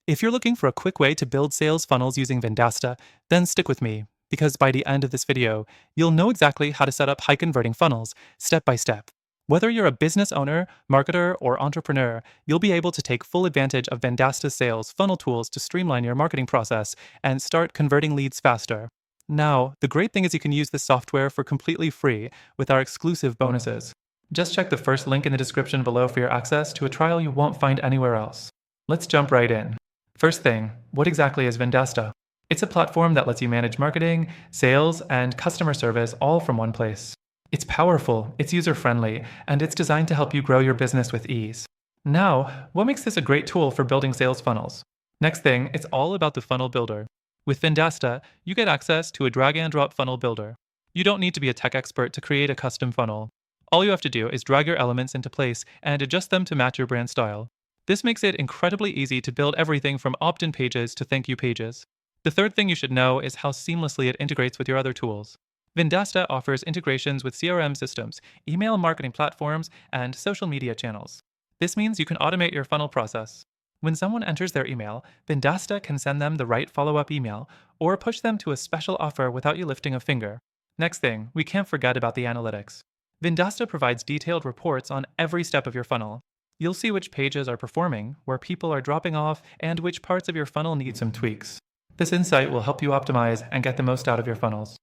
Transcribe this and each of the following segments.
If you're looking for a quick way to build sales funnels using Vendasta, then stick with me, because by the end of this video, you'll know exactly how to set up high-converting funnels, step by step. Whether you're a business owner, marketer, or entrepreneur, you'll be able to take full advantage of Vendasta's sales funnel tools to streamline your marketing process and start converting leads faster. Now, the great thing is you can use this software for completely free with our exclusive bonuses. Just check the first link in the description below for your access to a trial you won't find anywhere else. Let's jump right in. First thing, what exactly is Vendasta? It's a platform that lets you manage marketing, sales, and customer service all from one place. It's powerful, it's user-friendly, and it's designed to help you grow your business with ease. Now, what makes this a great tool for building sales funnels? Next thing, it's all about the funnel builder. With Vendasta, you get access to a drag-and-drop funnel builder. You don't need to be a tech expert to create a custom funnel. All you have to do is drag your elements into place and adjust them to match your brand style. This makes it incredibly easy to build everything from opt-in pages to thank you pages. The third thing you should know is how seamlessly it integrates with your other tools. Vendasta offers integrations with CRM systems, email marketing platforms, and social media channels. This means you can automate your funnel process. When someone enters their email, Vendasta can send them the right follow-up email or push them to a special offer without you lifting a finger. Next thing, we can't forget about the analytics. Vendasta provides detailed reports on every step of your funnel. You'll see which pages are performing, where people are dropping off, and which parts of your funnel need some tweaks. This insight will help you optimize and get the most out of your funnels.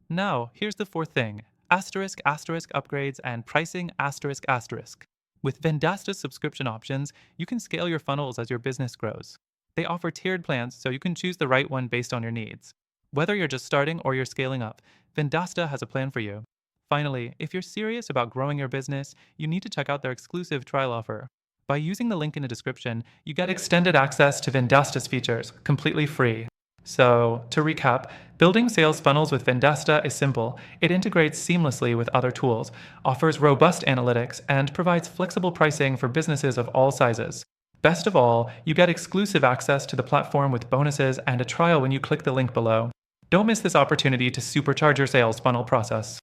Now, here's the fourth thing, upgrades and pricing ***. With Vendasta's subscription options, you can scale your funnels as your business grows. They offer tiered plans so you can choose the right one based on your needs. Whether you're just starting or you're scaling up, Vendasta has a plan for you. Finally, if you're serious about growing your business, you need to check out their exclusive trial offer. By using the link in the description, you get extended access to Vendasta's features, completely free. So, to recap, building sales funnels with Vendasta is simple. It integrates seamlessly with other tools, offers robust analytics, and provides flexible pricing for businesses of all sizes. Best of all, you get exclusive access to the platform with bonuses and a trial when you click the link below. Don't miss this opportunity to supercharge your sales funnel process.